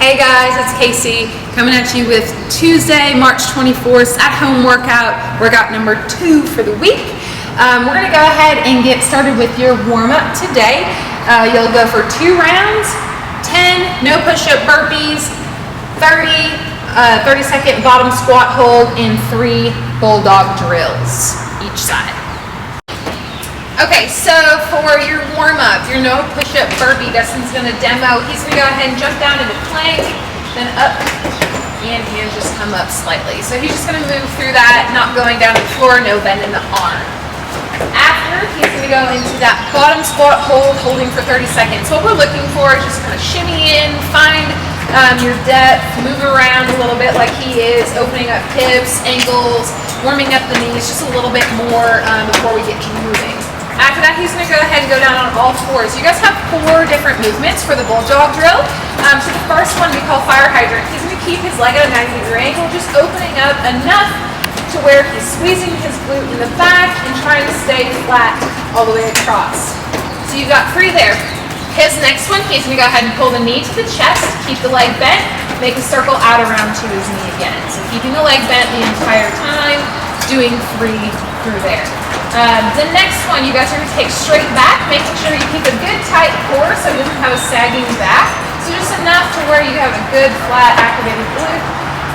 Hey guys, it's Casey coming at you with Tuesday, March 24th at-home workout number 2 for the week. We're going to go ahead and get started with your warm-up today. You'll go for 2 rounds, 10 no push-up burpees, 30-second bottom squat hold, and 3 bulldog drills each side. Okay, so for your warm-up, your no push-up burpee, Dustin's going to demo. He's going to go ahead and jump down into plank, then up, and hands just come up slightly. So he's just going to move through that, not going down to the floor, no bend in the arm. After, he's going to go into that bottom squat hold, holding for 30 seconds. What we're looking for is just kind of shimmy in, find your depth, move around a little bit like he is, opening up hips, ankles, warming up the knees just a little bit more before we get moving. After that, he's going to go ahead and go down on all fours. You guys have 4 different movements for the bulldog drill. So the first one we call fire hydrant. He's going to keep his leg at a 90-degree angle, just opening up enough to where he's squeezing his glute in the back and trying to stay flat all the way across. So you've got 3 there. His next one, he's going to go ahead and pull the knee to the chest, keep the leg bent, make a circle out around to his knee again. So keeping the leg bent the entire time, doing 3 through there. The next one, you guys are going to take straight back, making sure you keep a good tight core so you don't have a sagging back. So just enough to where you have a good flat activated glute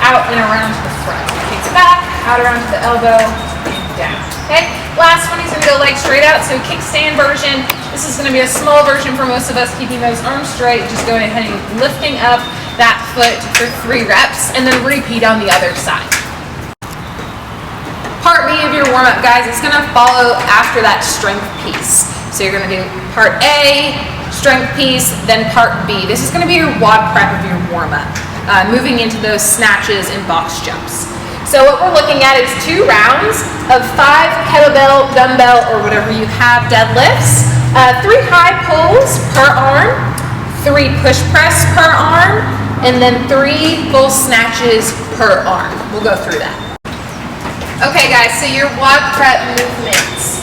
out and around to the front. Kick back, out around to the elbow, and down. Okay, last one, he's going to go leg straight out, so kickstand version. This is going to be a small version for most of us, keeping those arms straight, just going ahead and lifting up that foot for 3 reps, and then repeat on the other side. Part B of your warm-up, guys, is going to follow after that strength piece. So you're going to do part A, strength piece, then part B. This is going to be your WOD prep of your warm-up, moving into those snatches and box jumps. So what we're looking at is 2 rounds of 5 kettlebell, dumbbell, or whatever you have deadlifts, 3 high pulls per arm, 3 push press per arm, and then 3 full snatches per arm. We'll go through that. Okay guys, so your WOD prep movements.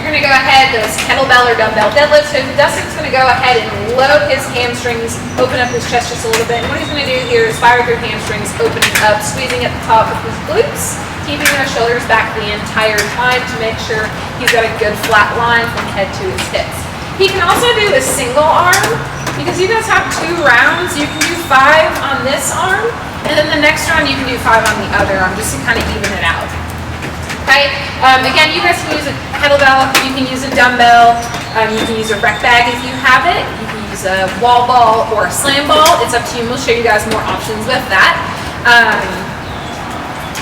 You're going to go ahead, those kettlebell or dumbbell deadlifts. So Dustin's going to go ahead and load his hamstrings, open up his chest just a little bit. And what he's going to do here is fire through hamstrings, opening up, squeezing at the top of his glutes, keeping those shoulders back the entire time to make sure he's got a good flat line from head to his hips. He can also do a single arm, because you guys have 2 rounds. You can do 5 on this arm, and then the next round you can do 5 on the other arm, just to kind of even it out. Okay, again, you guys can use a kettlebell, you can use a dumbbell, you can use a rec bag if you have it, you can use a wall ball or a slam ball. It's up to you. We'll show you guys more options with that.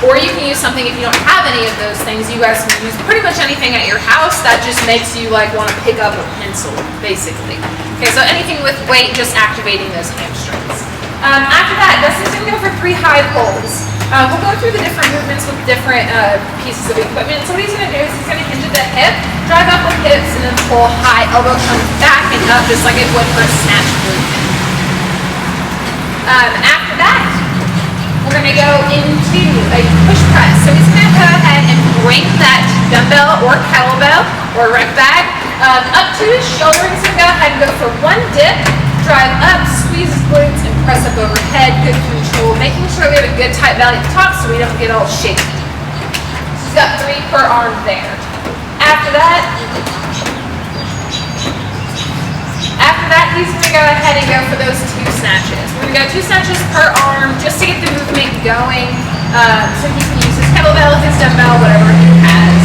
Or you can use something, if you don't have any of those things, you guys can use pretty much anything at your house that just makes you like want to pick up a pencil, basically. Okay, so anything with weight, just activating those hamstrings. After that, Dustin's going to go for 3 high pulls. We'll go through the different movements with different pieces of equipment. So what he's going to do is he's going to hinge at the hip, drive up the hips, and then pull high. Elbow comes back and up just like it would for a snatch movement. After that, we're going to go into a push press. So he's going to go ahead and bring that dumbbell or kettlebell or rec bag up to his shoulder. He's going to go ahead and go for 1 dip, drive up, squeeze his glutes, and press up overhead. Good control, making sure we have a good tight belly at the top so we don't get all shaky. So he's got 3 per arm there. After that, he's going to go ahead and go for those 2 snatches. We're going to go 2 snatches per arm just to get the movement going. So he can use his kettlebell, his dumbbell, whatever he has.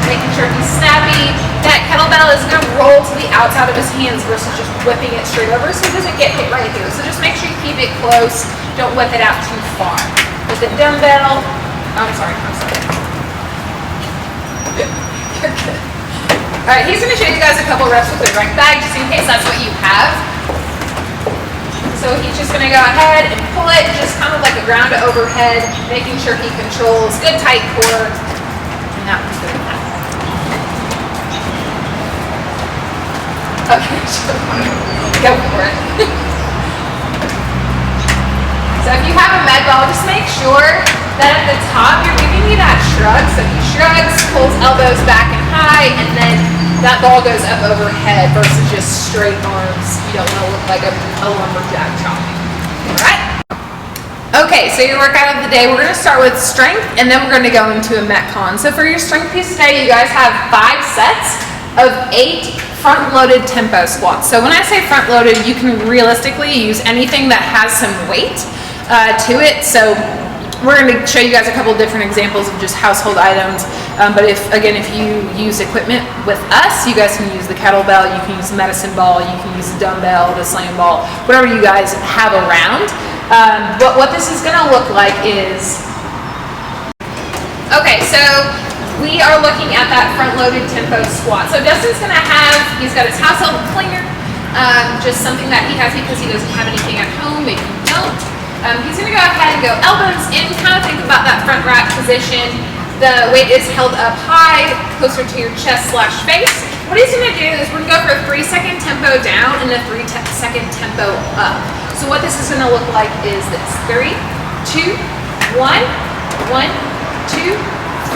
Making sure he's snappy. That kettlebell is going to roll to the outside of his hands versus just whipping it straight over so he doesn't get hit right here. So just make sure you keep it close. Don't whip it out too far. With the dumbbell, I'm sorry. You're good. Alright, he's going to show you guys a couple reps with the rec bag just in case that's what you have. So he's just going to go ahead and pull it just kind of like a ground to overhead, making sure he controls good tight core. And that one's good. Okay, go for it. So if you have a med ball, just make sure that at the top you're giving me that shrug. So he shrugs, pulls elbows back and high, and then that ball goes up overhead versus just straight arms. You don't want to look like a lumberjack chopping. All right? Okay, so your workout of the day, we're going to start with strength, and then we're going to go into a Metcon. So for your strength piece today, you guys have 5 sets of 8 front-loaded tempo squats. So when I say front-loaded, you can realistically use anything that has some weight to it. So we're going to show you guys a couple different examples of just household items. But if you use equipment with us, you guys can use the kettlebell, you can use the medicine ball, you can use the dumbbell, the slam ball, whatever you guys have around. But what this is going to look like is, okay, so we are looking at that front-loaded tempo squat. So Dustin's going to he's got his household cleaner, just something that he has because he doesn't have anything at home, maybe you don't. He's going to go ahead and go elbows in, kind of think about that front rack position. The weight is held up high, closer to your chest/face. What he's going to do is we're going to go for a 3-second tempo down and a 3-second tempo up. So what this is going to look like is this: 3, 2, 1, 1, 2,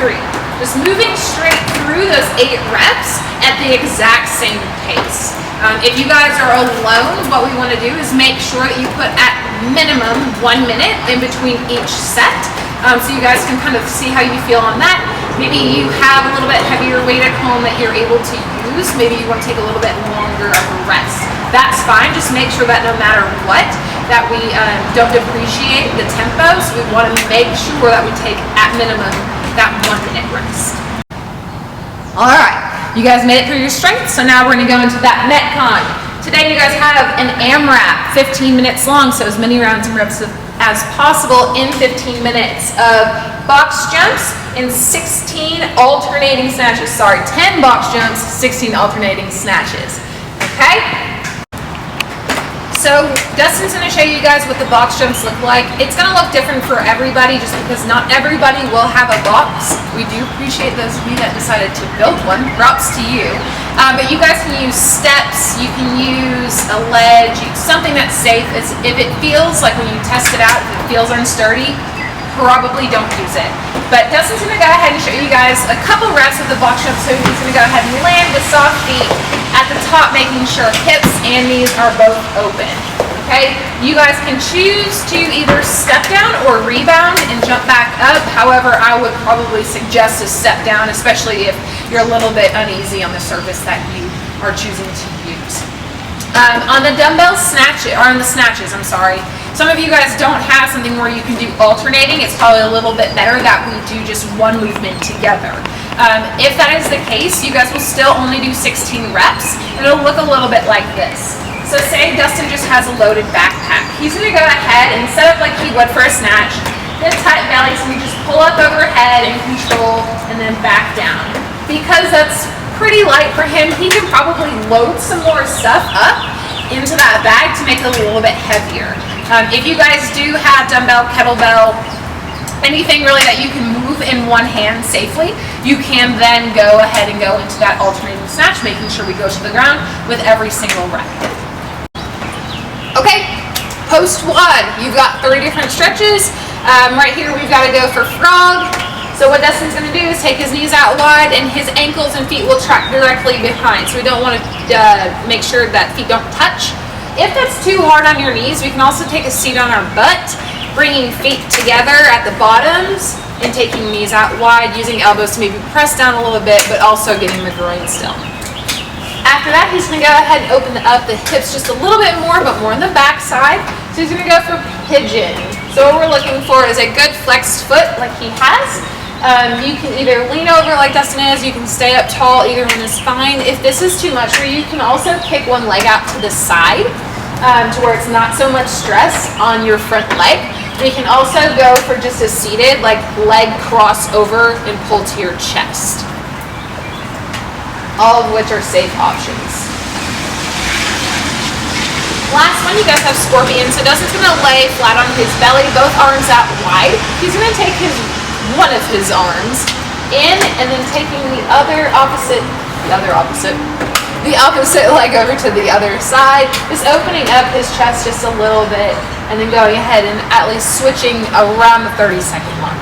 3. Just moving straight through those 8 reps at the exact same pace. If you guys are alone, what we want to do is make sure that you put at minimum 1 minute in between each set. So you guys can kind of see how you feel on that. Maybe you have a little bit heavier weight at home that you're able to use. Maybe you want to take a little bit longer of a rest. That's fine. Just make sure that no matter what, that we don't depreciate the tempo. So we want to make sure that we take at minimum that 1 minute rest. All right, you guys made it through your strength. So now we're going to go into that Metcon. Today you guys have an AMRAP, 15 minutes long. So as many rounds and reps as possible in 15 minutes of box jumps and 16 alternating snatches. 10 box jumps, 16 alternating snatches. Okay? So Dustin's going to show you guys what the box jumps look like. It's going to look different for everybody just because not everybody will have a box. We do appreciate those of you that decided to build one. Props to you. But you guys can use steps, you can use a ledge, something that's safe. If it feels like when you test it out, if it feels unsturdy, probably don't use it. But Dustin's going to go ahead and show you guys a couple reps of the box jump. So he's going to go ahead and land with soft feet at the top, making sure hips and knees are both open. Okay? You guys can choose to either step down or rebound and jump back up. However, I would probably suggest a step down, especially if you're a little bit uneasy on the surface that you are choosing to use. On the dumbbell snatches, or on the snatches, I'm sorry. Some of you guys don't have something where you can do alternating. It's probably a little bit better that we do just one movement together. If that is the case, you guys will still only do 16 reps. It'll look a little bit like this. So say Dustin just has a loaded backpack. He's going to go ahead and set up like he would for a snatch. Then tight belly, so we just pull up overhead and control and then back down. Because that's pretty light for him, he can probably load some more stuff up into that bag to make it a little bit heavier. If you guys do have dumbbell, kettlebell, anything really that you can move in one hand safely, you can then go ahead and go into that alternating snatch, making sure we go to the ground with every single rep. Okay, post 1, you've got 3 different stretches. Right here we've got to go for frog. So what Dustin's going to do is take his knees out wide and his ankles and feet will track directly behind. So we don't want to make sure that feet don't touch. If that's too hard on your knees, we can also take a seat on our butt, bringing feet together at the bottoms and taking knees out wide, using elbows to maybe press down a little bit, but also getting the groin still. After that, he's going to go ahead and open up the hips just a little bit more, but more on the back side. So he's going to go for pigeon. So what we're looking for is a good flexed foot like he has. You can either lean over like Dustin is, you can stay up tall, either one is fine. If this is too much for you, you can also kick one leg out to the side to where it's not so much stress on your front leg. And you can also go for just a seated, like leg cross over and pull to your chest. All of which are safe options. Last one, you guys have scorpion. So Dustin's going to lay flat on his belly, both arms out wide. He's going to take one of his arms in and then taking the opposite leg over to the other side, just opening up his chest just a little bit and then going ahead and at least switching around the 30-second mark.